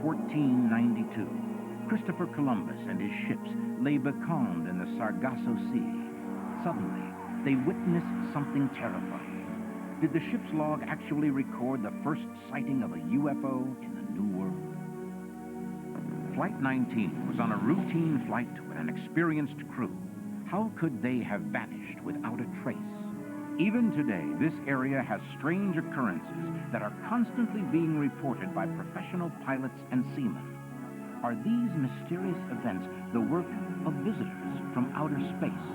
1492, Christopher Columbus and his ships lay becalmed in the Sargasso Sea. Suddenly, they witnessed something terrifying. Did the ship's log actually record the first sighting of a UFO in the New World? Flight 19 was on a routine flight with an experienced crew. How could they have vanished without a trace? Even today, this area has strange occurrences that are constantly being reported by professional pilots and seamen. Are these mysterious events the work of visitors from outer space?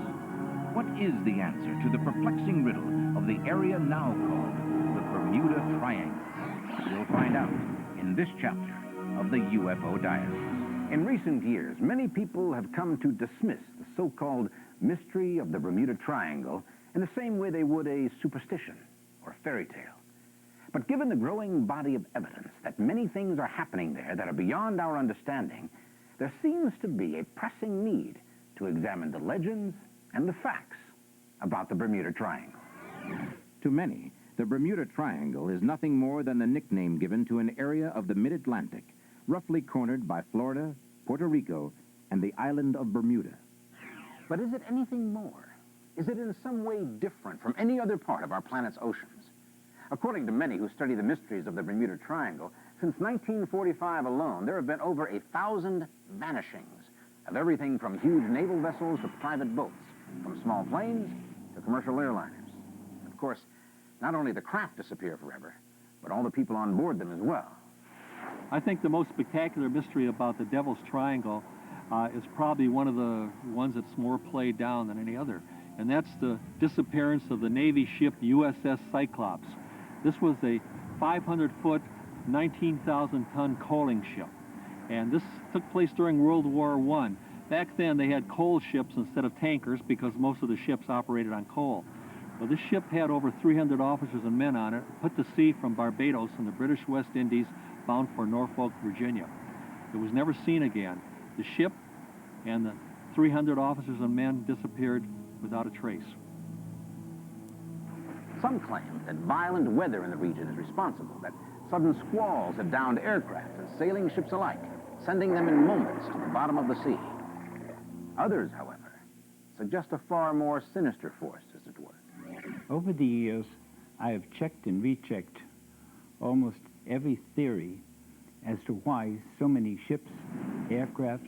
What is the answer to the perplexing riddle of the area now called the Bermuda Triangle? We'll find out in this chapter of the UFO Diaries. In recent years, many people have come to dismiss the so-called mystery of the Bermuda Triangle in the same way they would a superstition or a fairy tale. But given the growing body of evidence that many things are happening there that are beyond our understanding, there seems to be a pressing need to examine the legends and the facts about the Bermuda Triangle. To many, the Bermuda Triangle is nothing more than the nickname given to an area of the mid-Atlantic, roughly cornered by Florida, Puerto Rico, and the island of Bermuda. But is it anything more? Is it in some way different from any other part of our planet's oceans? According to many who study the mysteries of the Bermuda Triangle, since 1945 alone, there have been over 1,000 vanishings of everything from huge naval vessels to private boats, from small planes to commercial airliners. Of course, not only the craft disappear forever, but all the people on board them as well. I think the most spectacular mystery about the Devil's Triangle is probably one of the ones that's more played down than any other, and that's the disappearance of the Navy ship USS Cyclops. This was a 500-foot, 19,000-ton coaling ship, and this took place during World War I. Back then, they had coal ships instead of tankers because most of the ships operated on coal. Well, this ship had over 300 officers and men on it, put to sea from Barbados in the British West Indies, bound for Norfolk, Virginia. It was never seen again. The ship and the 300 officers and men disappeared without a trace. Some claim that violent weather in the region is responsible, that sudden squalls have downed aircraft and sailing ships alike, sending them in moments to the bottom of the sea. Others, however, suggest a far more sinister force, as it were. Over the years, I have checked and rechecked almost every theory as to why so many ships, aircraft,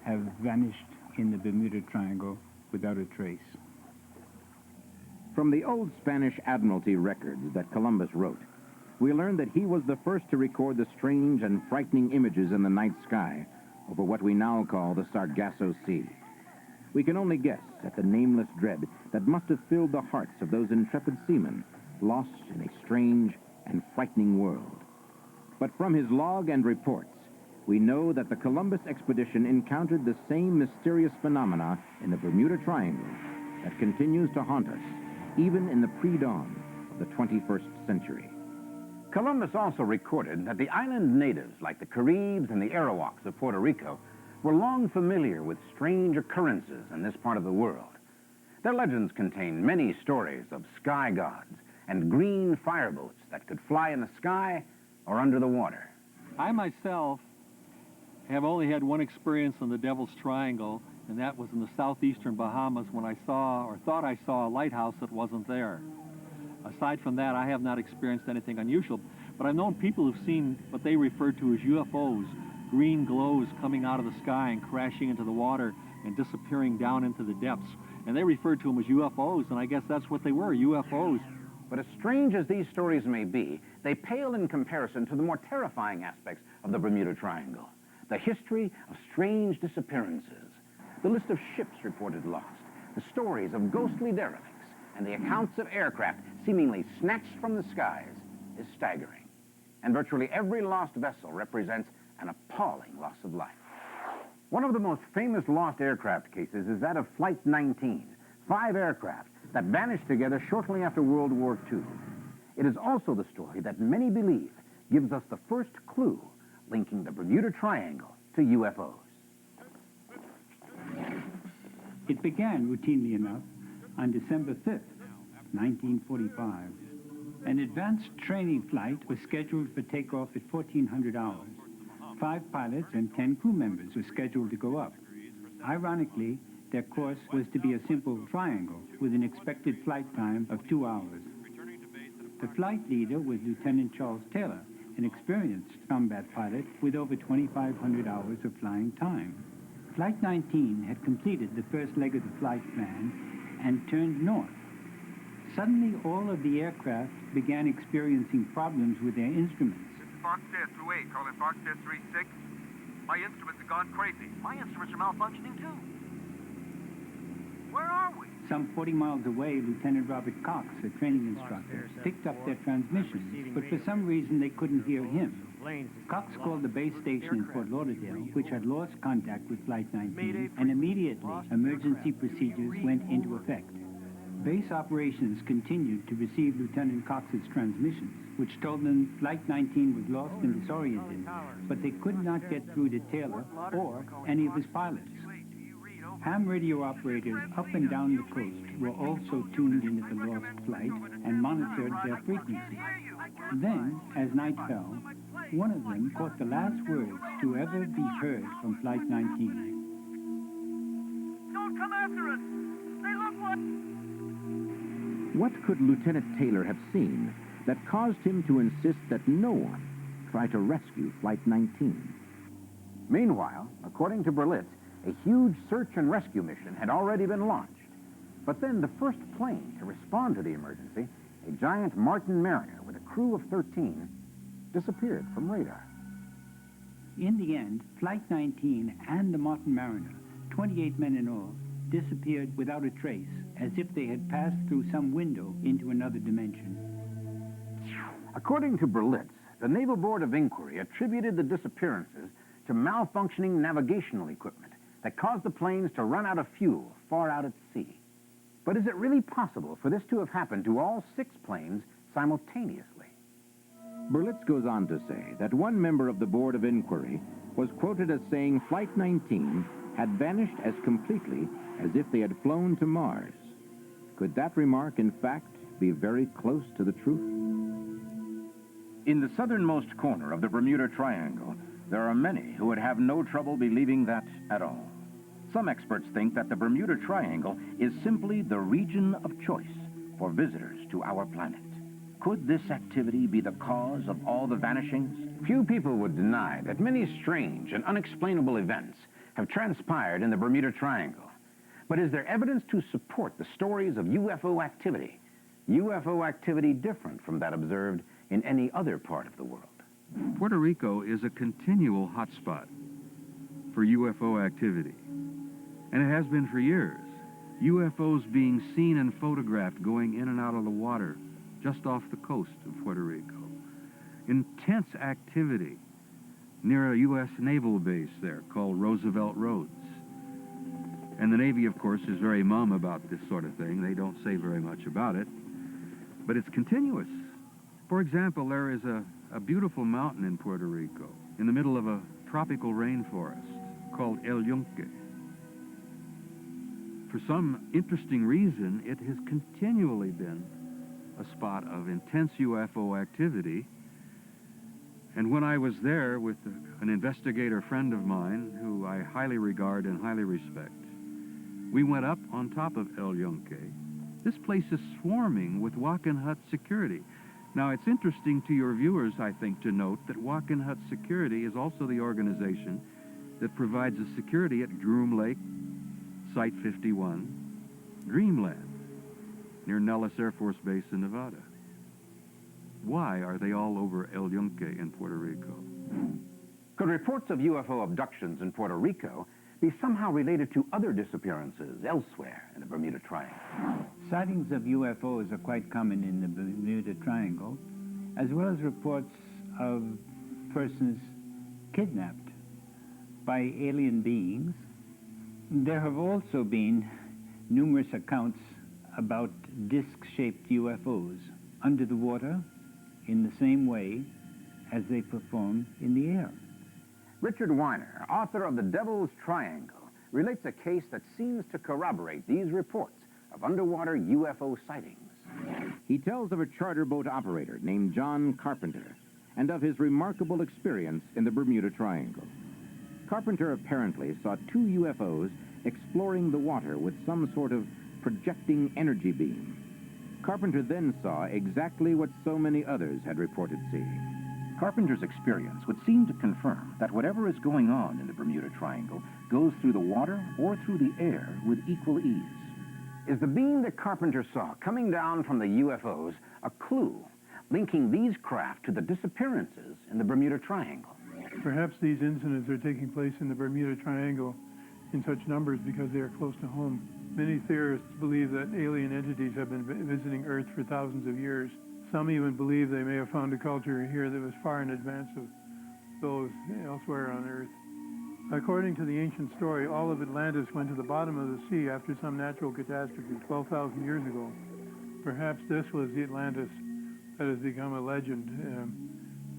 have vanished in the Bermuda Triangle without a trace. From the old Spanish Admiralty records that Columbus wrote, we learn that he was the first to record the strange and frightening images in the night sky over what we now call the Sargasso Sea. We can only guess at the nameless dread that must have filled the hearts of those intrepid seamen lost in a strange and frightening world. But from his log and reports, we know that the Columbus expedition encountered the same mysterious phenomena in the Bermuda Triangle that continues to haunt us, even in the pre-dawn of the 21st century. Columbus also recorded that the island natives, like the Caribs and the Arawaks of Puerto Rico, were long familiar with strange occurrences in this part of the world. Their legends contain many stories of sky gods and green fireboats that could fly in the sky or under the water. I myself have only had one experience on the Devil's Triangle, and that was in the southeastern Bahamas when I saw, or thought I saw, a lighthouse that wasn't there. Aside from that, I have not experienced anything unusual, but I've known people who've seen what they refer to as UFOs, green glows coming out of the sky and crashing into the water and disappearing down into the depths. And they referred to them as UFOs, and I guess that's what they were, UFOs. But as strange as these stories may be, they pale in comparison to the more terrifying aspects of the Bermuda Triangle. The history of strange disappearances, the list of ships reported lost, the stories of ghostly derelicts, and the accounts of aircraft seemingly snatched from the skies is staggering. And virtually every lost vessel represents an appalling loss of life. One of the most famous lost aircraft cases is that of Flight 19, 5 aircraft that vanished together shortly after World War II. It is also the story that many believe gives us the first clue linking the Bermuda Triangle to UFOs. It began routinely enough on December 5th, 1945. An advanced training flight was scheduled for takeoff at 1400 hours. 5 pilots and 10 crew members were scheduled to go up. Ironically, their course was to be a simple triangle with an expected flight time of 2 hours. The flight leader was Lieutenant Charles Taylor, an experienced combat pilot with over 2,500 hours of flying time. Flight 19 had completed the first leg of the flight plan and turned north. Suddenly, all of the aircraft began experiencing problems with their instruments. This is Foxtrot 28, calling Foxtrot 36. My instruments have gone crazy. My instruments are malfunctioning too. Where are we? Some 40 miles away, Lieutenant Robert Cox, a training instructor, picked up their transmissions, but for some reason they couldn't hear him. Cox called the base station in Fort Lauderdale, which had lost contact with Flight 19, and immediately emergency procedures went into effect. Base operations continued to receive Lieutenant Cox's transmissions, which told them Flight 19 was lost and disoriented, but they could not get through to Taylor or any of his pilots. Ham radio operators up and down the coast were also tuned into the lost flight and monitored their frequency. Then, as night fell, one of them caught the last words to ever be heard from Flight 19. Don't come after us! They look what... What could Lieutenant Taylor have seen that caused him to insist that no one try to rescue Flight 19? Meanwhile, according to Berlitz, a huge search and rescue mission had already been launched. But then the first plane to respond to the emergency, a giant Martin Mariner with a crew of 13, disappeared from radar. In the end, Flight 19 and the Martin Mariner, 28 men in all, disappeared without a trace, as if they had passed through some window into another dimension. According to Berlitz, the Naval Board of Inquiry attributed the disappearances to malfunctioning navigational equipment that caused the planes to run out of fuel far out at sea. But is it really possible for this to have happened to all 6 planes simultaneously? Berlitz goes on to say that one member of the Board of Inquiry was quoted as saying Flight 19 had vanished as completely as if they had flown to Mars. Could that remark, in fact, be very close to the truth? In the southernmost corner of the Bermuda Triangle, there are many who would have no trouble believing that at all. Some experts think that the Bermuda Triangle is simply the region of choice for visitors to our planet. Could this activity be the cause of all the vanishings? Few people would deny that many strange and unexplainable events have transpired in the Bermuda Triangle. But is there evidence to support the stories of UFO activity? UFO activity different from that observed in any other part of the world? Puerto Rico is a continual hotspot for UFO activity, and it has been for years. UFOs being seen and photographed going in and out of the water just off the coast of Puerto Rico. Intense activity near a U.S. naval base there called Roosevelt Roads. And the Navy, of course, is very mum about this sort of thing. They don't say very much about it, but it's continuous. For example, there is a beautiful mountain in Puerto Rico in the middle of a tropical rainforest called El Yunque. For some interesting reason, it has continually been a spot of intense UFO activity. And when I was there with an investigator friend of mine, who I highly regard and highly respect, we went up on top of El Yunque. This place is swarming with Walking Hut security. Now, it's interesting to your viewers, I think, to note that Walking Hut Security is also the organization that provides the security at Groom Lake, Site 51, Dreamland, near Nellis Air Force Base in Nevada. Why are they all over El Yunque in Puerto Rico? Could reports of UFO abductions in Puerto Rico be somehow related to other disappearances elsewhere in the Bermuda Triangle? Sightings of UFOs are quite common in the Bermuda Triangle, as well as reports of persons kidnapped by alien beings. There have also been numerous accounts about disc-shaped UFOs under the water in the same way as they perform in the air. Richard Weiner, author of The Devil's Triangle, relates a case that seems to corroborate these reports of underwater UFO sightings. He tells of a charter boat operator named John Carpenter and of his remarkable experience in the Bermuda Triangle. Carpenter apparently saw two UFOs exploring the water with some sort of projecting energy beam. Carpenter then saw exactly what so many others had reported seeing. Carpenter's experience would seem to confirm that whatever is going on in the Bermuda Triangle goes through the water or through the air with equal ease. Is the beam that Carpenter saw coming down from the UFOs a clue linking these craft to the disappearances in the Bermuda Triangle? Perhaps these incidents are taking place in the Bermuda Triangle in such numbers because they are close to home. Many theorists believe that alien entities have been visiting Earth for thousands of years. Some even believe they may have found a culture here that was far in advance of those elsewhere on Earth. According to the ancient story, all of Atlantis went to the bottom of the sea after some natural catastrophe 12,000 years ago. Perhaps this was the Atlantis that has become a legend,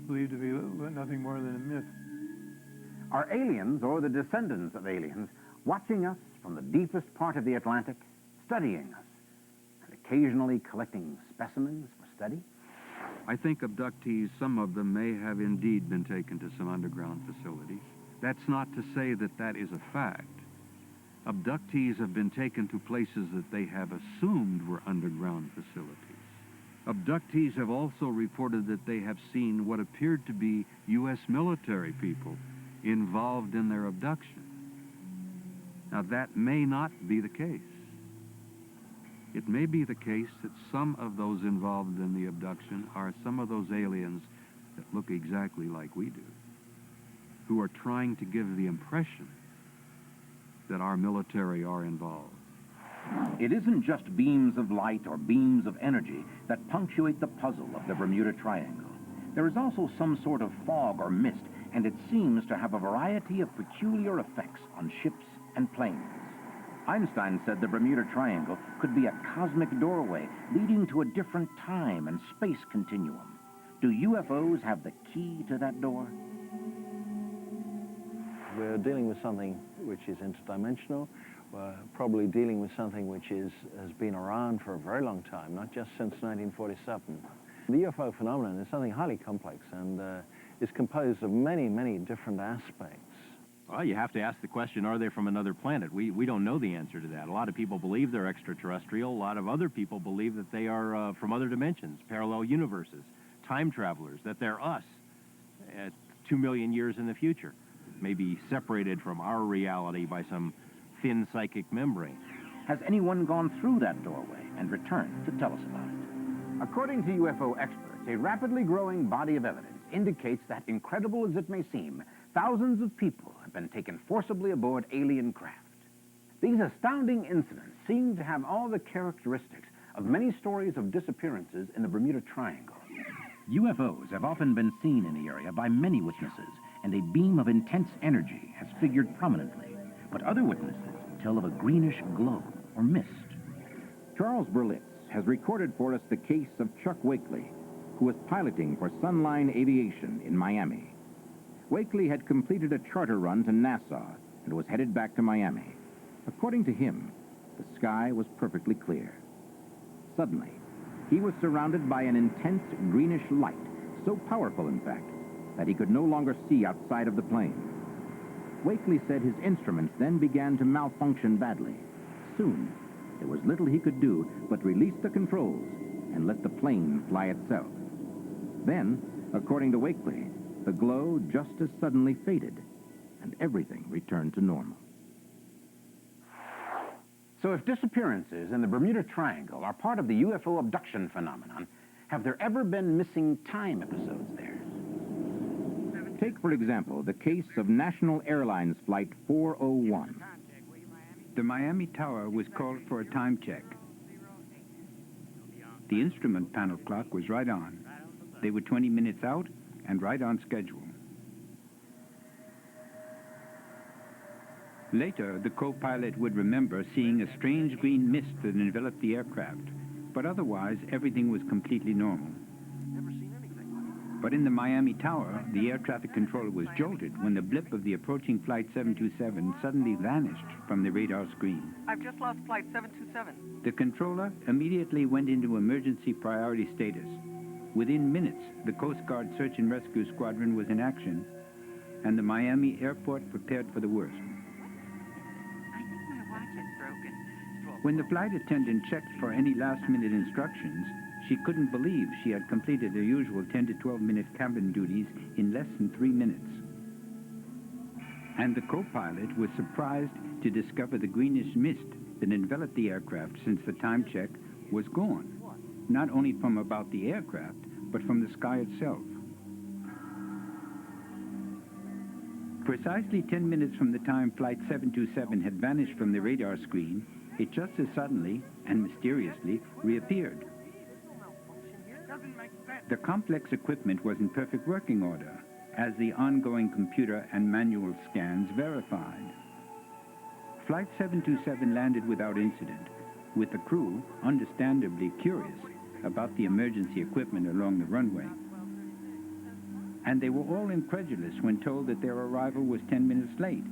believed to be nothing more than a myth. Are aliens, or the descendants of aliens, watching us from the deepest part of the Atlantic, studying us, and occasionally collecting specimens for study? I think abductees, some of them may have indeed been taken to some underground facilities. That's not to say that that is a fact. Abductees have been taken to places that they have assumed were underground facilities. Abductees have also reported that they have seen what appeared to be U.S. military people involved in their abduction. Now, that may not be the case. It may be the case that some of those involved in the abduction are some of those aliens that look exactly like we do, who are trying to give the impression that our military are involved. It isn't just beams of light or beams of energy that punctuate the puzzle of the Bermuda Triangle. There is also some sort of fog or mist, and it seems to have a variety of peculiar effects on ships and planes. Einstein said the Bermuda Triangle could be a cosmic doorway leading to a different time and space continuum. Do UFOs have the key to that door? We're dealing with something which is interdimensional. We're probably dealing with something which has been around for a very long time, not just since 1947. The UFO phenomenon is something highly complex and is composed of many, many different aspects. Well, you have to ask the question, are they from another planet? We don't know the answer to that. A lot of people believe they're extraterrestrial. A lot of other people believe that they are from other dimensions, parallel universes, time travelers, that they're us at 2 million years in the future, maybe separated from our reality by some thin psychic membrane. Has anyone gone through that doorway and returned to tell us about it? According to UFO experts, a rapidly growing body of evidence indicates that, incredible as it may seem, thousands of people have been taken forcibly aboard alien craft. These astounding incidents seem to have all the characteristics of many stories of disappearances in the Bermuda Triangle. UFOs have often been seen in the area by many witnesses, and a beam of intense energy has figured prominently. But other witnesses tell of a greenish glow or mist. Charles Berlitz has recorded for us the case of Chuck Wakely, who was piloting for Sunline Aviation in Miami. Wakely had completed a charter run to Nassau and was headed back to Miami. According to him, the sky was perfectly clear. Suddenly, he was surrounded by an intense greenish light, so powerful, in fact, that he could no longer see outside of the plane. Wakely said his instruments then began to malfunction badly. Soon, there was little he could do but release the controls and let the plane fly itself. Then, according to Wakely, the glow just as suddenly faded, and everything returned to normal. So if disappearances in the Bermuda Triangle are part of the UFO abduction phenomenon, have there ever been missing time episodes there? Take, for example, the case of National Airlines Flight 401. The Miami Tower was called for a time check. The instrument panel clock was right on. They were 20 minutes out and right on schedule. Later, the co-pilot would remember seeing a strange green mist that enveloped the aircraft, but otherwise everything was completely normal. But in the Miami Tower, the air traffic controller was jolted when the blip of the approaching Flight 727 suddenly vanished from the radar screen. I've just lost Flight 727. The controller immediately went into emergency priority status. Within minutes, the Coast Guard Search and Rescue Squadron was in action, and the Miami airport prepared for the worst. I think my watch is broken. When the flight attendant checked for any last-minute instructions, she couldn't believe she had completed her usual 10 to 12-minute cabin duties in less than 3 minutes. And the co-pilot was surprised to discover the greenish mist that enveloped the aircraft since the time check was gone, not only from about the aircraft, but from the sky itself. Precisely 10 minutes from the time Flight 727 had vanished from the radar screen, it just as suddenly and mysteriously reappeared. The complex equipment was in perfect working order, as the ongoing computer and manual scans verified. Flight 727 landed without incident, with the crew understandably curious about the emergency equipment along the runway. And they were all incredulous when told that their arrival was 10 minutes late,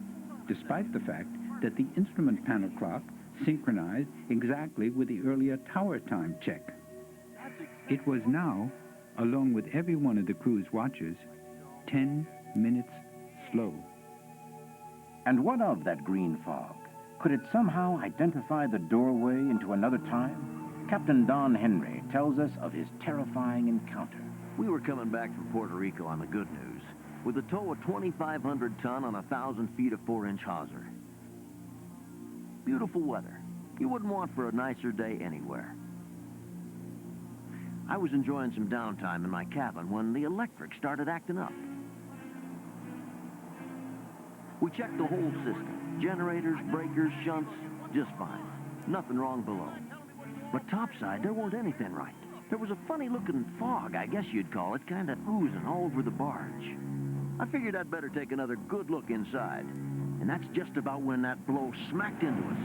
despite the fact that the instrument panel clock synchronized exactly with the earlier tower time check. It was now, along with every one of the crew's watches, 10 minutes slow. And what of that green fog? Could it somehow identify the doorway into another time? Captain Don Henry tells us of his terrifying encounter. We were coming back from Puerto Rico on the good news, with a tow of 2,500 ton on 1,000 feet of 4-inch hawser. Beautiful weather. You wouldn't want for a nicer day anywhere. I was enjoying some downtime in my cabin when the electric started acting up. We checked the whole system. Generators, breakers, shunts, just fine. Nothing wrong below. But topside, there weren't anything right. There was a funny-looking fog, I guess you'd call it, kind of oozing all over the barge. I figured I'd better take another good look inside. And that's just about when that blow smacked into us.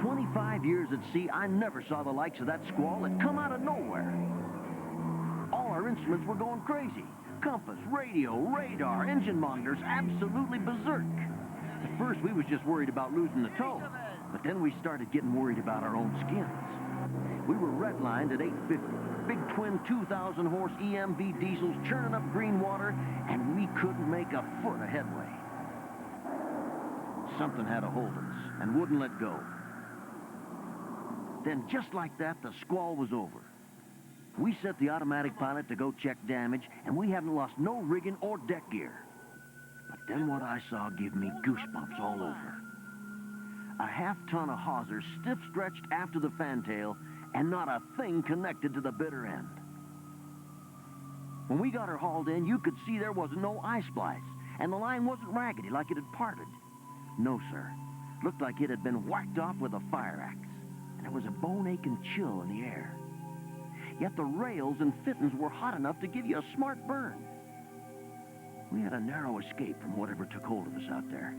25 years at sea, I never saw the likes of that squall that come out of nowhere. All our instruments were going crazy. Compass, radio, radar, engine monitors, absolutely berserk. At first, we was just worried about losing the tow, but then we started getting worried about our own skins. We were redlined at 850, big twin 2,000-horse EMV diesels churning up green water, and we couldn't make a foot of headway. Something had a hold of us and wouldn't let go. Then, just like that, the squall was over. We set the automatic pilot to go check damage, and we haven't lost no rigging or deck gear. But then what I saw gave me goosebumps all over. A half-ton of hawsers stiff-stretched after the fantail, and not a thing connected to the bitter end. When we got her hauled in, you could see there wasn't no eye-splice, and the line wasn't raggedy like it had parted. No, sir. Looked like it had been whacked off with a fire axe. There was a bone-aching chill in the air. Yet the rails and fittings were hot enough to give you a smart burn. We had a narrow escape from whatever took hold of us out there.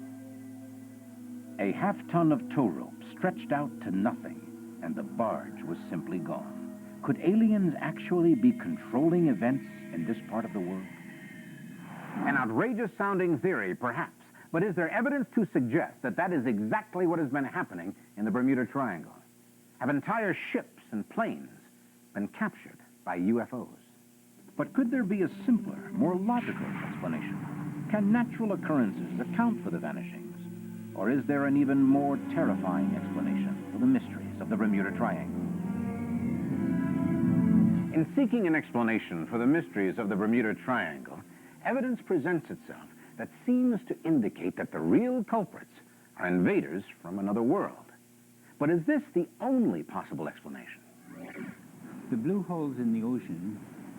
A half-ton of tow rope stretched out to nothing, and the barge was simply gone. Could aliens actually be controlling events in this part of the world? An outrageous-sounding theory, perhaps, but is there evidence to suggest that that is exactly what has been happening in the Bermuda Triangle? Have entire ships and planes been captured by UFOs? But could there be a simpler, more logical explanation? Can natural occurrences account for the vanishings? Or is there an even more terrifying explanation for the mysteries of the Bermuda Triangle? In seeking an explanation for the mysteries of the Bermuda Triangle, evidence presents itself that seems to indicate that the real culprits are invaders from another world. But is this the only possible explanation? The blue holes in the ocean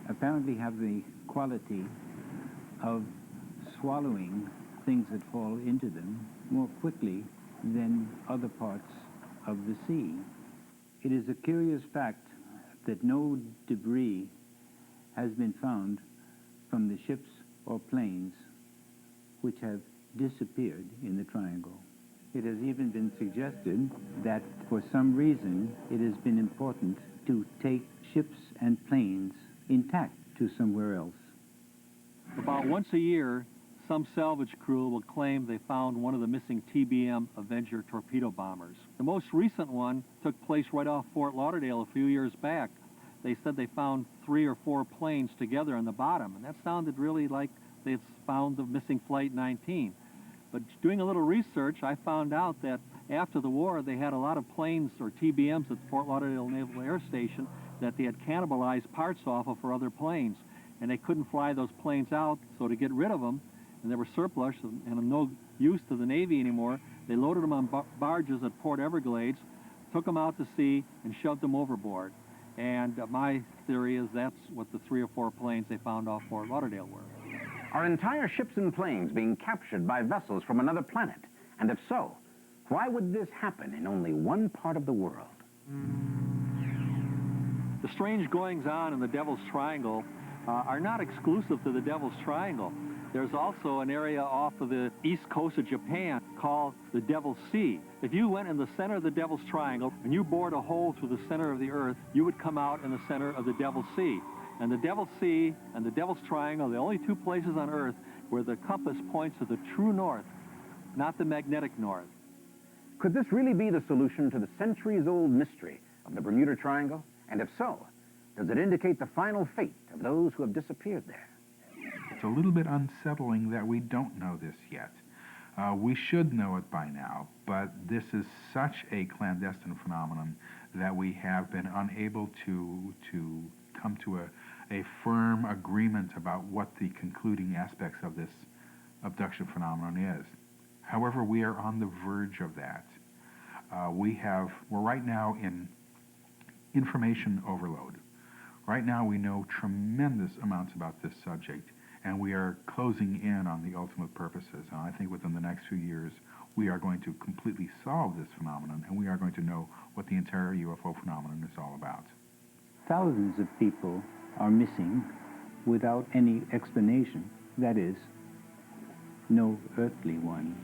apparently have the quality of swallowing things that fall into them more quickly than other parts of the sea. It is a curious fact that no debris has been found from the ships or planes which have disappeared in the triangle. It has even been suggested that for some reason it has been important to take ships and planes intact to somewhere else. About once a year, some salvage crew will claim they found one of the missing TBM Avenger torpedo bombers. The most recent one took place right off Fort Lauderdale a few years back. They said they found 3 or 4 planes together on the bottom, and that sounded really like they found the missing Flight 19. But doing a little research, I found out that after the war, they had a lot of planes or TBMs at Fort Lauderdale Naval Air Station that they had cannibalized parts off of for other planes. And they couldn't fly those planes out, so to get rid of them, and they were surplus and of no use to the Navy anymore, they loaded them on barges at Port Everglades, took them out to sea, and shoved them overboard. And my theory is that's what the 3 or 4 planes they found off Fort Lauderdale were. Are entire ships and planes being captured by vessels from another planet? And if so, why would this happen in only one part of the world? The strange goings-on in the Devil's Triangle are not exclusive to the Devil's Triangle. There's also an area off of the east coast of Japan called the Devil's Sea. If you went in the center of the Devil's Triangle and you bored a hole through the center of the Earth, you would come out in the center of the Devil's Sea. And the Devil's Sea and the Devil's Triangle are the only 2 places on Earth where the compass points to the true north, not the magnetic north. Could this really be the solution to the centuries-old mystery of the Bermuda Triangle? And if so, does it indicate the final fate of those who have disappeared there? It's a little bit unsettling that we don't know this yet. We should know it by now, but this is such a clandestine phenomenon that we have been unable to come to a firm agreement about what the concluding aspects of this abduction phenomenon is. However, we are on the verge of that. We're right now in information overload. Right now we know tremendous amounts about this subject, and we are closing in on the ultimate purposes. And I think within the next few years, we are going to completely solve this phenomenon, and we are going to know what the entire UFO phenomenon is all about. Thousands of people are missing without any explanation. That is, no earthly one.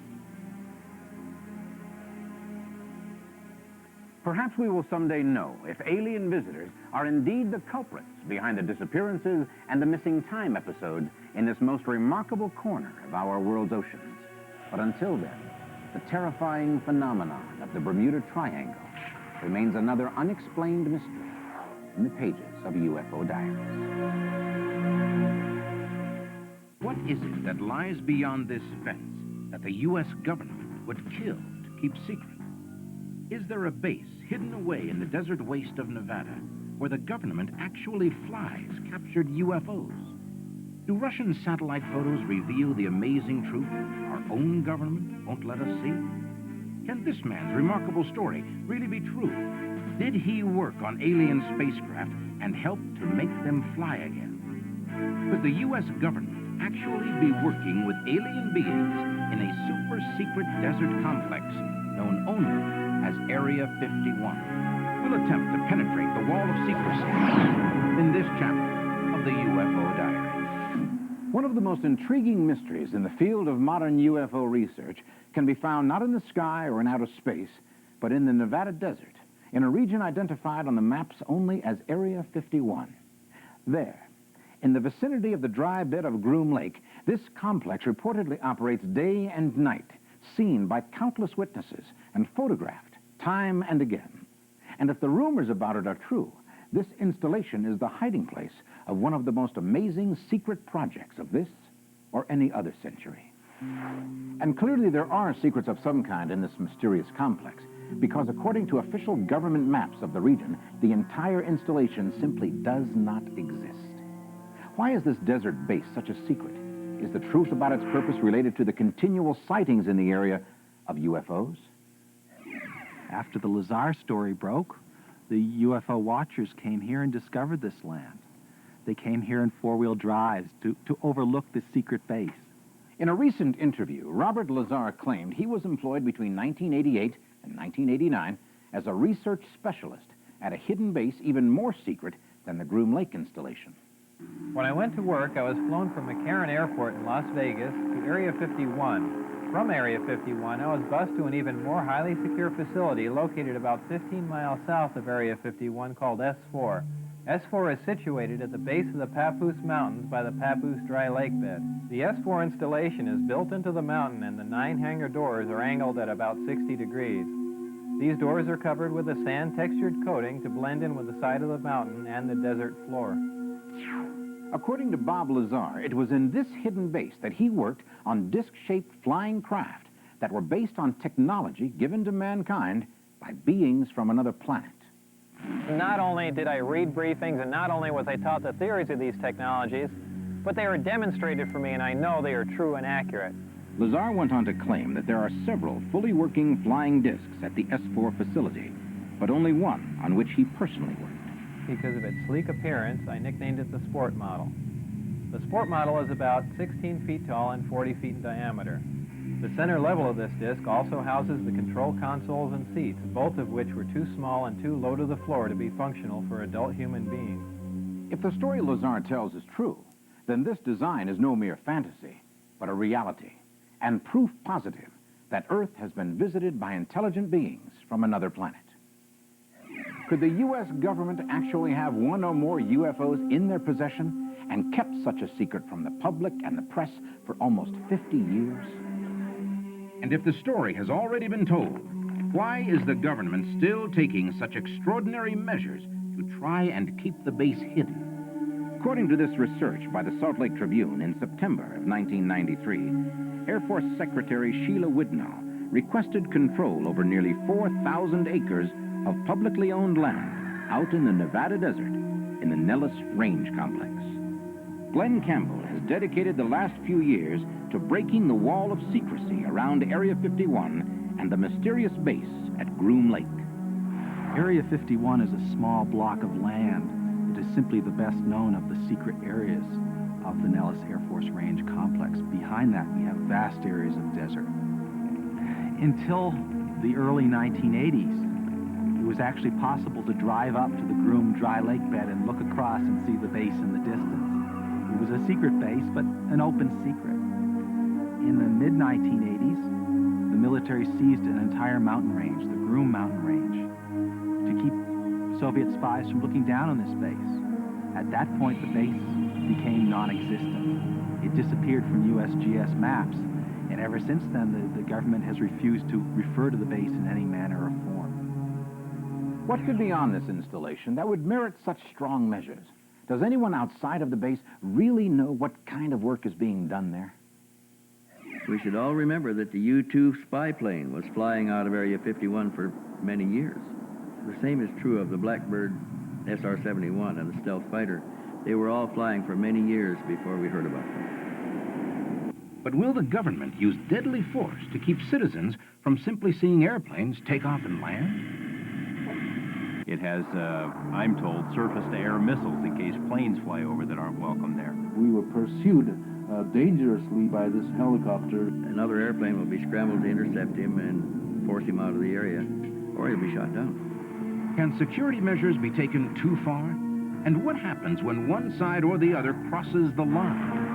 Perhaps we will someday know if alien visitors are indeed the culprits behind the disappearances and the missing time episodes in this most remarkable corner of our world's oceans. But until then, the terrifying phenomenon of the Bermuda Triangle remains another unexplained mystery in the pages of UFO Diaries. What is it that lies beyond this fence that the U.S. government would kill to keep secret? Is there a base hidden away in the desert waste of Nevada where the government actually flies captured UFOs? Do Russian satellite photos reveal the amazing truth our own government won't let us see? Can this man's remarkable story really be true? Did he work on alien spacecraft and help to make them fly again? Could the U.S. government actually be working with alien beings in a super-secret desert complex known only as Area 51? We'll attempt to penetrate the wall of secrecy in this chapter of the UFO Diaries. One of the most intriguing mysteries in the field of modern UFO research can be found not in the sky or in outer space, but in the Nevada desert, in a region identified on the maps only as Area 51. There, in the vicinity of the dry bed of Groom Lake, this complex reportedly operates day and night, seen by countless witnesses and photographed time and again. And if the rumors about it are true, this installation is the hiding place of one of the most amazing secret projects of this or any other century. And clearly there are secrets of some kind in this mysterious complex, because according to official government maps of the region, the entire installation simply does not exist. Why is this desert base such a secret? Is the truth about its purpose related to the continual sightings in the area of UFOs? After the Lazar story broke, the UFO watchers came here and discovered this land. They came here in four-wheel drives to overlook this secret base. In a recent interview, Robert Lazar claimed he was employed between 1988 and 1989 as a research specialist at a hidden base even more secret than the Groom Lake installation. When I went to work, I was flown from McCarran Airport in Las Vegas to Area 51. From Area 51, I was bused to an even more highly secure facility located about 15 miles south of Area 51 called S4. S4 is situated at the base of the Papoose Mountains by the Papoose Dry Lake bed. The S4 installation is built into the mountain and the 9 hangar doors are angled at about 60 degrees. These doors are covered with a sand-textured coating to blend in with the side of the mountain and the desert floor. According to Bob Lazar, it was in this hidden base that he worked on disc-shaped flying craft that were based on technology given to mankind by beings from another planet. Not only did I read briefings and not only was I taught the theories of these technologies, but they were demonstrated for me and I know they are true and accurate. Lazar went on to claim that there are several fully working flying discs at the S4 facility, but only one on which he personally worked. Because of its sleek appearance, I nicknamed it the Sport Model. The Sport Model is about 16 feet tall and 40 feet in diameter. The center level of this disc also houses the control consoles and seats, both of which were too small and too low to the floor to be functional for adult human beings. If the story Lazar tells is true, then this design is no mere fantasy, but a reality, and proof positive that Earth has been visited by intelligent beings from another planet. Could the U.S. government actually have one or more UFOs in their possession and kept such a secret from the public and the press for almost 50 years? And if the story has already been told, why is the government still taking such extraordinary measures to try and keep the base hidden? According to this research by the Salt Lake Tribune in September of 1993, Air Force Secretary Sheila Widnow requested control over nearly 4,000 acres of publicly owned land out in the Nevada desert in the Nellis Range Complex. Glenn Campbell has dedicated the last few years to breaking the wall of secrecy around Area 51 and the mysterious base at Groom Lake. Area 51 is a small block of land. It is simply the best known of the secret areas of the Nellis Air Force Range Complex. Behind that, we have vast areas of desert. Until the early 1980s, it was actually possible to drive up to the Groom Dry Lake bed and look across and see the base in the distance. It was a secret base, but an open secret. In the mid-1980s, the military seized an entire mountain range, the Groom Mountain Range, to keep Soviet spies from looking down on this base. At that point, the base became non-existent. It disappeared from USGS maps, and ever since then, the government has refused to refer to the base in any manner or form. What could be on this installation that would merit such strong measures? Does anyone outside of the base really know what kind of work is being done there? We should all remember that the U-2 spy plane was flying out of Area 51 for many years. The same is true of the Blackbird SR-71 and the stealth fighter. They were all flying for many years before we heard about them. But will the government use deadly force to keep citizens from simply seeing airplanes take off and land? It has, I'm told, surface-to-air missiles in case planes fly over that aren't welcome there. We were pursued dangerously by this helicopter. Another airplane will be scrambled to intercept him and force him out of the area, or he'll be shot down. Can security measures be taken too far? And what happens when one side or the other crosses the line?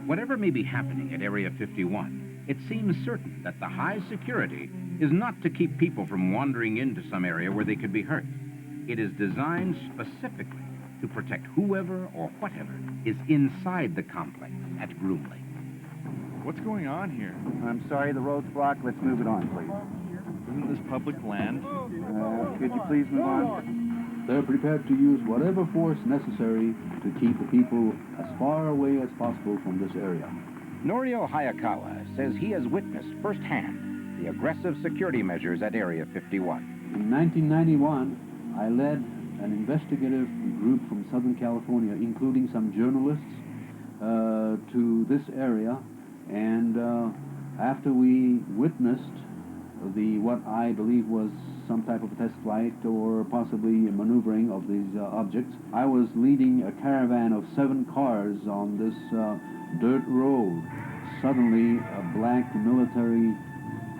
Whatever may be happening at Area 51, it seems certain that the high security is not to keep people from wandering into some area where they could be hurt. It is designed specifically to protect whoever or whatever is inside the complex at Groom Lake. What's going on here? I'm sorry, the road's blocked. Let's move it on, please. Isn't this public land? Could you please move on? They're prepared to use whatever force necessary to keep the people as far away as possible from this area. Norio Hayakawa says he has witnessed firsthand the aggressive security measures at Area 51. In 1991, I led an investigative group from Southern California, including some journalists, to this area, and after we witnessed what I believe was some type of test flight or possibly maneuvering of these objects, I was leading a caravan of 7 cars on this dirt road. Suddenly, a black military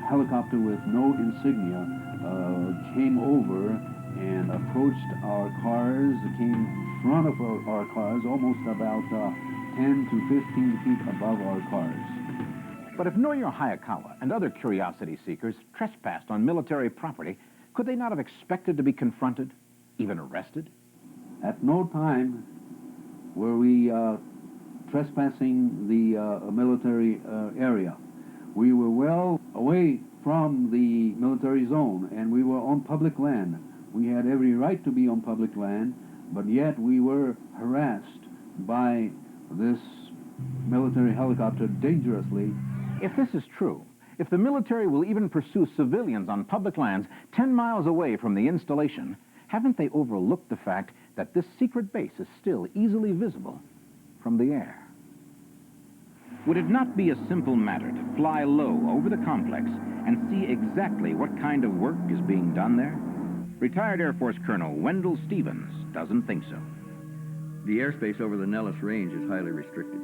helicopter with no insignia came over and approached our cars, came in front of our cars, almost about 10 to 15 feet above our cars. But if Norio Hayakawa and other curiosity seekers trespassed on military property, Could they not have expected to be confronted, even arrested? At no time were we trespassing the military area. We were well away from the military zone, and we were on public land. We had every right to be on public land, but yet we were harassed by this military helicopter dangerously. If this is true, if the military will even pursue civilians on public lands 10 miles away from the installation, haven't they overlooked the fact that this secret base is still easily visible from the air? Would it not be a simple matter to fly low over the complex and see exactly what kind of work is being done there? Retired Air Force Colonel Wendell Stevens doesn't think so. The airspace over the Nellis Range is highly restricted.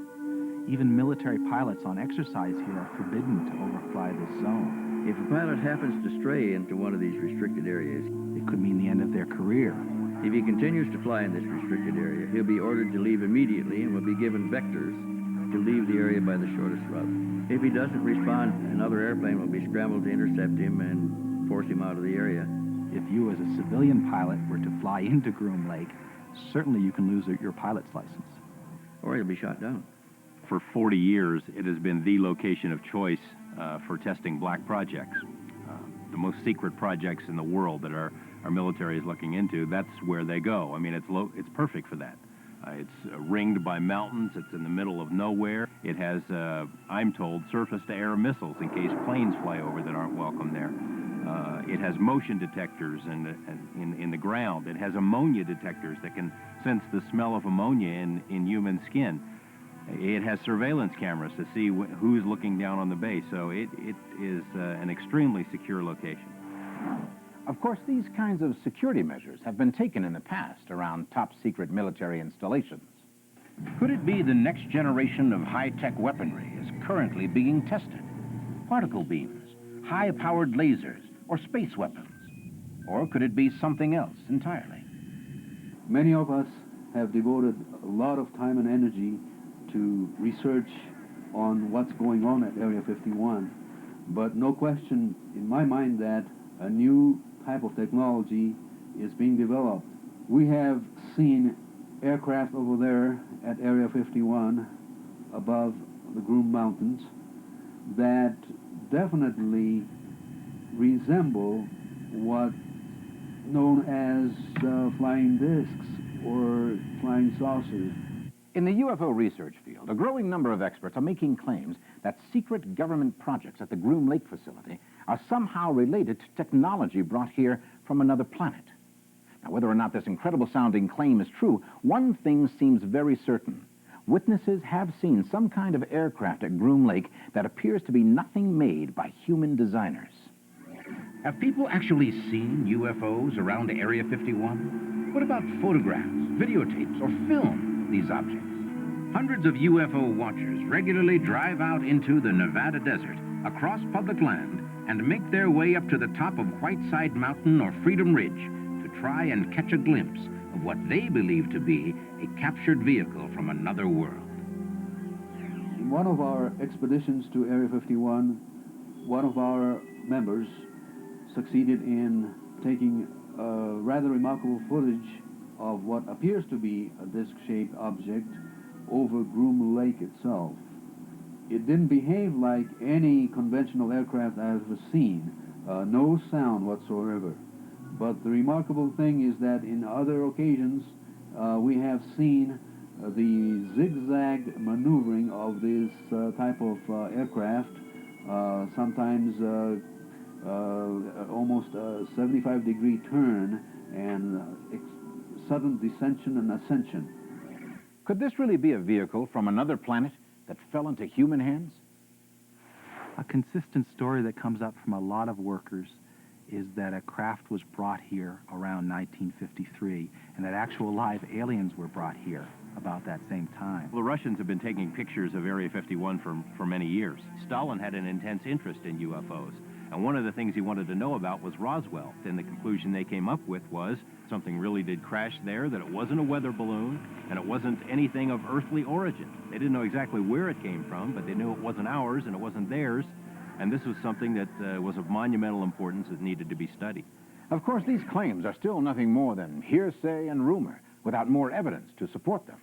Even military pilots on exercise here are forbidden to overfly this zone. If a pilot happens to stray into one of these restricted areas, it could mean the end of their career. If he continues to fly in this restricted area, he'll be ordered to leave immediately and will be given vectors to leave the area by the shortest route. If he doesn't respond, another airplane will be scrambled to intercept him and force him out of the area. If you as a civilian pilot were to fly into Groom Lake, certainly you can lose your pilot's license. Or you'll be shot down. For 40 years, it has been the location of choice for testing black projects. The most secret projects in the world that our military is looking into, that's where they go. I mean, it's perfect for that. It's ringed by mountains. It's in the middle of nowhere. It has, I'm told, surface-to-air missiles in case planes fly over that aren't welcome there. It has motion detectors in the ground. It has ammonia detectors that can sense the smell of ammonia in human skin. It has surveillance cameras to see who's looking down on the base. So it is an extremely secure location. Of course, these kinds of security measures have been taken in the past around top-secret military installations. Could it be the next generation of high-tech weaponry is currently being tested? Particle beams, high-powered lasers, or space weapons? Or could it be something else entirely? Many of us have devoted a lot of time and energy to research on what's going on at Area 51, but no question in my mind that a new type of technology is being developed. We have seen aircraft over there at Area 51 above the Groom Mountains that definitely resemble what known as flying discs or flying saucers. In the UFO research field, a growing number of experts are making claims that secret government projects at the Groom Lake facility are somehow related to technology brought here from another planet. Now, whether or not this incredible-sounding claim is true, one thing seems very certain. Witnesses have seen some kind of aircraft at Groom Lake that appears to be nothing made by human designers. Have people actually seen UFOs around Area 51? What about photographs, videotapes, or film these objects? Hundreds of UFO watchers regularly drive out into the Nevada desert, across public land, and make their way up to the top of Whiteside Mountain or Freedom Ridge to try and catch a glimpse of what they believe to be a captured vehicle from another world. In one of our expeditions to Area 51, one of our members succeeded in taking rather remarkable footage of what appears to be a disc-shaped object over Groom Lake itself. It didn't behave like any conventional aircraft I've ever seen, no sound whatsoever. But the remarkable thing is that in other occasions we have seen the zigzag maneuvering of this type of aircraft, sometimes almost a 75-degree turn and sudden descension and ascension. Could this really be a vehicle from another planet that fell into human hands? A consistent story that comes up from a lot of workers is that a craft was brought here around 1953 and that actual live aliens were brought here about that same time. Well, the Russians have been taking pictures of Area 51 for many years. Stalin had an intense interest in UFOs, and one of the things he wanted to know about was Roswell. And the conclusion they came up with was something really did crash there, that it wasn't a weather balloon, and it wasn't anything of earthly origin. They didn't know exactly where it came from, but they knew it wasn't ours and it wasn't theirs, and this was something that was of monumental importance that needed to be studied. Of course, these claims are still nothing more than hearsay and rumor, without more evidence to support them.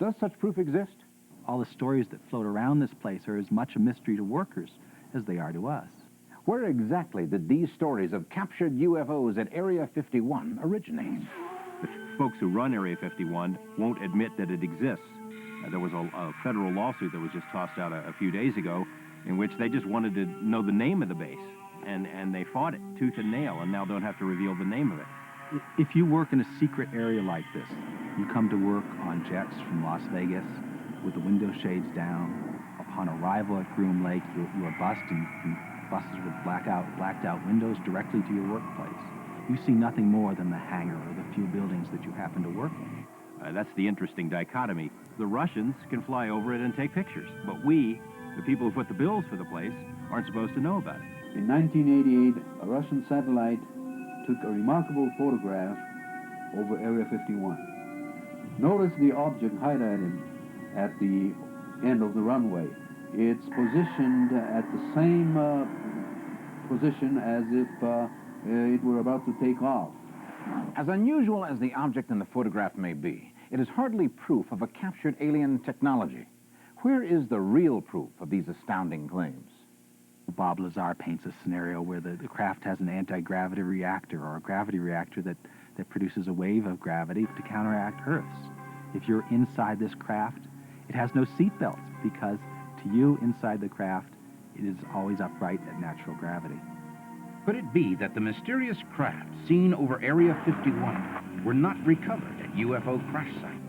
Does such proof exist? All the stories that float around this place are as much a mystery to workers as they are to us. Where exactly did these stories of captured UFOs at Area 51 originate? The folks who run Area 51 won't admit that it exists. There was a federal lawsuit that was just tossed out a few days ago in which they just wanted to know the name of the base. And they fought it tooth and nail and now don't have to reveal the name of it. If you work in a secret area like this, you come to work on jets from Las Vegas with the window shades down. Upon arrival at Groom Lake, you are bussed in buses with blacked out windows directly to your workplace. You see nothing more than the hangar or the few buildings that you happen to work in. That's the interesting dichotomy. The Russians can fly over it and take pictures, but we, the people who put the bills for the place, aren't supposed to know about it. In 1988, a Russian satellite took a remarkable photograph over Area 51. Notice the object highlighted at the end of the runway. It's positioned at the same position as if it were about to take off. As unusual as the object in the photograph may be, it is hardly proof of a captured alien technology. Where is the real proof of these astounding claims? Bob Lazar paints a scenario where the craft has an anti-gravity reactor or a gravity reactor that produces a wave of gravity to counteract Earth's. If you're inside this craft, it has no seat belts because to you inside the craft, it is always upright at natural gravity. Could it be that the mysterious craft seen over Area 51 were not recovered at UFO crash sites?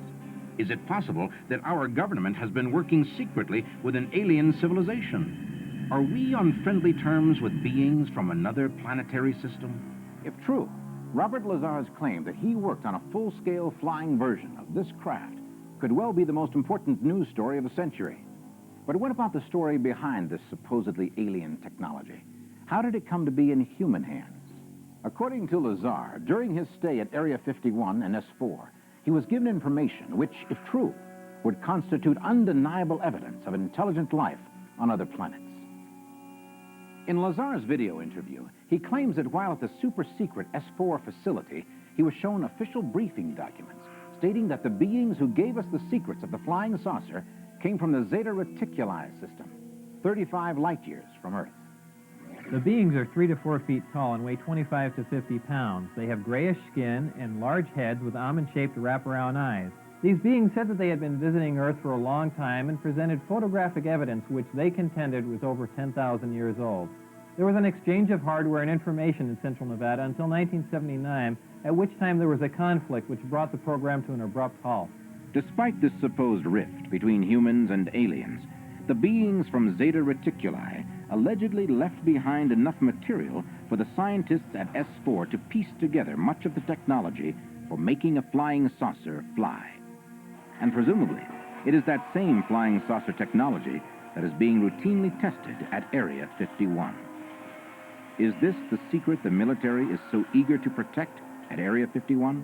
Is it possible that our government has been working secretly with an alien civilization? Are we on friendly terms with beings from another planetary system? If true, Robert Lazar's claim that he worked on a full-scale flying version of this craft could well be the most important news story of the century. But what about the story behind this supposedly alien technology? How did it come to be in human hands? According to Lazar, during his stay at Area 51 and S4, he was given information which, if true, would constitute undeniable evidence of intelligent life on other planets. In Lazar's video interview, he claims that while at the super-secret S4 facility, he was shown official briefing documents stating that the beings who gave us the secrets of the flying saucer came from the Zeta Reticuli system, 35 light-years from Earth. The beings are 3 to 4 feet tall and weigh 25 to 50 pounds. They have grayish skin and large heads with almond-shaped wraparound eyes. These beings said that they had been visiting Earth for a long time and presented photographic evidence which they contended was over 10,000 years old. There was an exchange of hardware and information in Central Nevada until 1979, at which time there was a conflict which brought the program to an abrupt halt. Despite this supposed rift between humans and aliens, the beings from Zeta Reticuli allegedly left behind enough material for the scientists at S4 to piece together much of the technology for making a flying saucer fly. And presumably, it is that same flying saucer technology that is being routinely tested at Area 51. Is this the secret the military is so eager to protect at Area 51?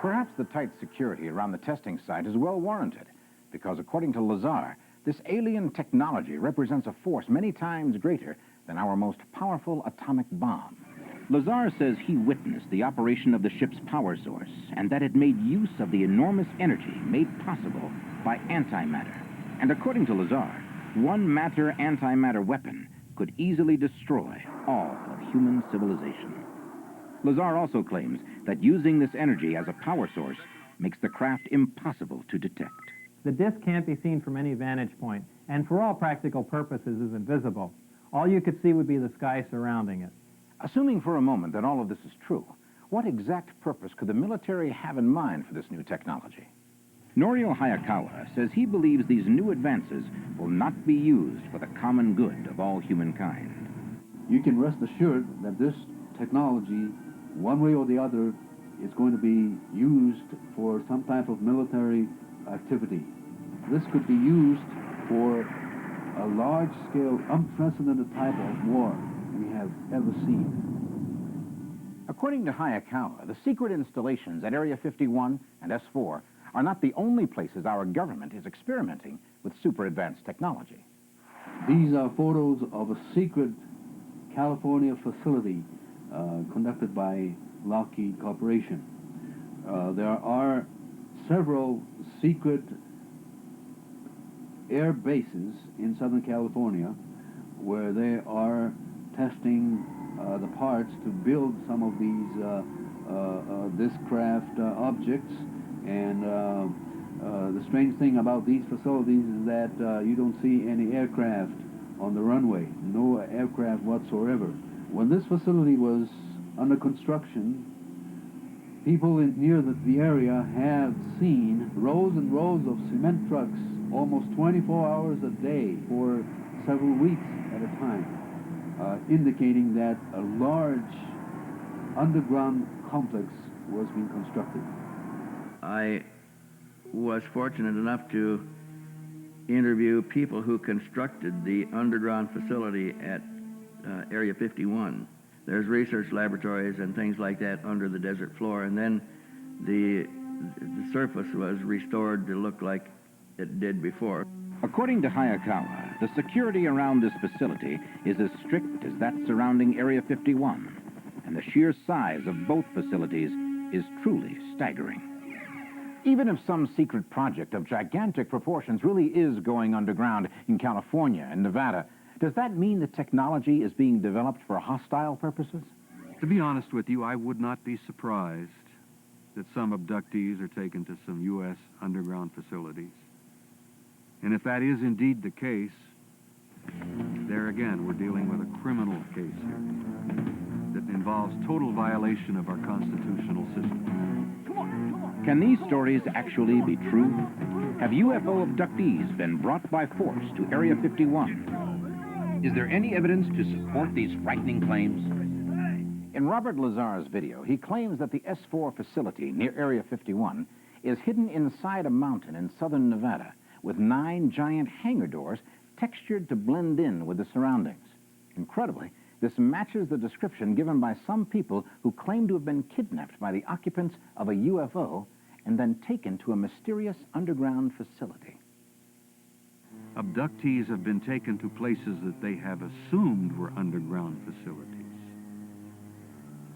Perhaps the tight security around the testing site is well warranted, because according to Lazar, this alien technology represents a force many times greater than our most powerful atomic bomb. Lazar says he witnessed the operation of the ship's power source and that it made use of the enormous energy made possible by antimatter. And according to Lazar, one matter-antimatter weapon could easily destroy all of human civilization. Lazar also claims that using this energy as a power source makes the craft impossible to detect. The disk can't be seen from any vantage point, and for all practical purposes is invisible. All you could see would be the sky surrounding it. Assuming for a moment that all of this is true, what exact purpose could the military have in mind for this new technology? Norio Hayakawa says he believes these new advances will not be used for the common good of all humankind. You can rest assured that this technology, one way or the other, is going to be used for some type of military activity. This could be used for a large-scale, unprecedented type of war we have ever seen. According to Hayakawa, the secret installations at Area 51 and S4 are not the only places our government is experimenting with super-advanced technology. These are photos of a secret California facility conducted by Lockheed Corporation. There are several secret air bases in Southern California where they are testing the parts to build some of these this craft objects. And the strange thing about these facilities is that you don't see any aircraft on the runway, no aircraft whatsoever. When this facility was under construction, people near the area have seen rows and rows of cement trucks almost 24 hours a day for several weeks at a time, indicating that a large underground complex was being constructed. I was fortunate enough to interview people who constructed the underground facility at Area 51. There's research laboratories and things like that under the desert floor, and then the surface was restored to look like it did before. According to Hayakawa, the security around this facility is as strict as that surrounding Area 51, and the sheer size of both facilities is truly staggering. Even if some secret project of gigantic proportions really is going underground in California and Nevada, does that mean the technology is being developed for hostile purposes? To be honest with you, I would not be surprised that some abductees are taken to some U.S. underground facilities. And if that is indeed the case, there again, we're dealing with a criminal case here that involves total violation of our constitutional system. Can these stories actually be true? Have UFO abductees been brought by force to Area 51? Is there any evidence to support these frightening claims? In Robert Lazar's video, he claims that the S4 facility near Area 51 is hidden inside a mountain in southern Nevada with 9 giant hangar doors textured to blend in with the surroundings. Incredibly, this matches the description given by some people who claim to have been kidnapped by the occupants of a UFO and then taken to a mysterious underground facility. Abductees have been taken to places that they have assumed were underground facilities.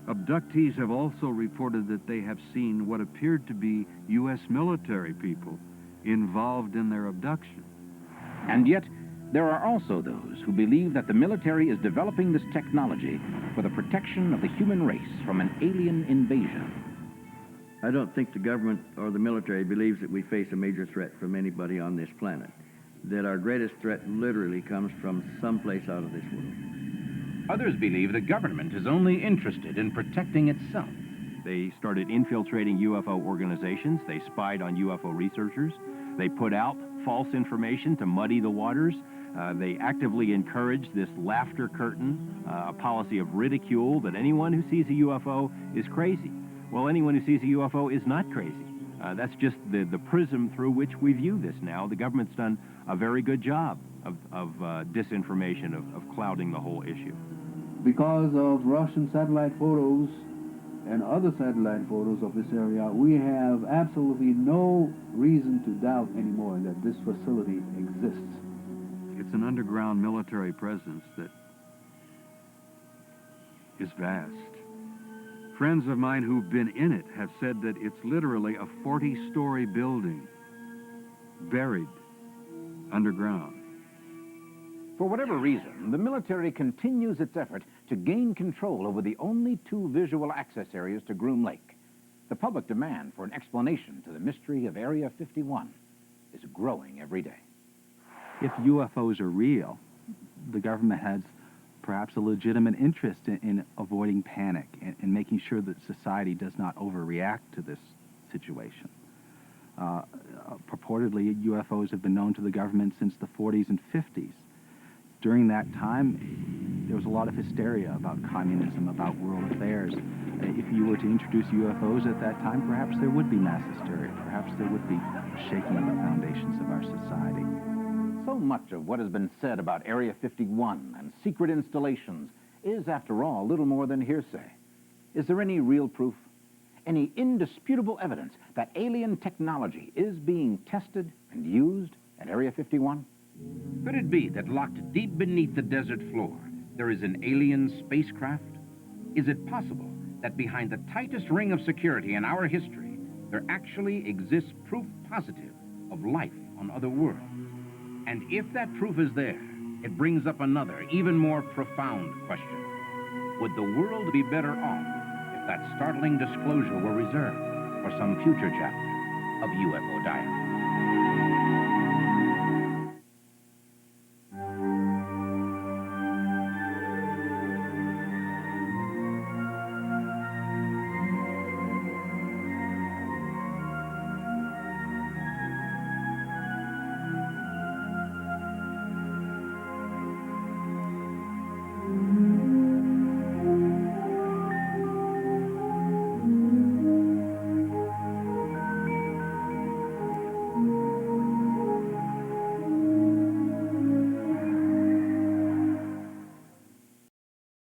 Abductees have also reported that they have seen what appeared to be U.S. military people involved in their abduction. And yet, there are also those who believe that the military is developing this technology for the protection of the human race from an alien invasion. I don't think the government or the military believes that we face a major threat from anybody on this planet. That our greatest threat literally comes from someplace out of this world. Others believe the government is only interested in protecting itself. They started infiltrating UFO organizations. They spied on UFO researchers. They put out false information to muddy the waters. They actively encourage this laughter curtain, a policy of ridicule that anyone who sees a UFO is crazy. Well, anyone who sees a UFO is not crazy. That's just the prism through which we view this now. The government's done a very good job of disinformation, of clouding the whole issue. Because of Russian satellite photos and other satellite photos of this area, we have absolutely no reason to doubt anymore that this facility exists. It's an underground military presence that is vast. Friends of mine who've been in it have said that it's literally a 40-story building buried underground. For whatever reason, the military continues its effort to gain control over the only 2 visual access areas to Groom Lake. The public demand for an explanation to the mystery of Area 51 is growing every day. If UFOs are real, the government has perhaps a legitimate interest in avoiding panic and making sure that society does not overreact to this situation. Purportedly, UFOs have been known to the government since the 40s and 50s. During that time, there was a lot of hysteria about communism, about world affairs. If you were to introduce UFOs at that time, perhaps there would be mass hysteria. Perhaps there would be shaking of the foundations of our society. So much of what has been said about Area 51 and secret installations is, after all, little more than hearsay. Is there any real proof? Any indisputable evidence that alien technology is being tested and used at Area 51? Could it be that locked deep beneath the desert floor, there is an alien spacecraft? Is it possible that behind the tightest ring of security in our history, there actually exists proof positive of life on other worlds? And if that proof is there, it brings up another, even more profound question. Would the world be better off if that startling disclosure were reserved for some future chapter of UFO Diaries?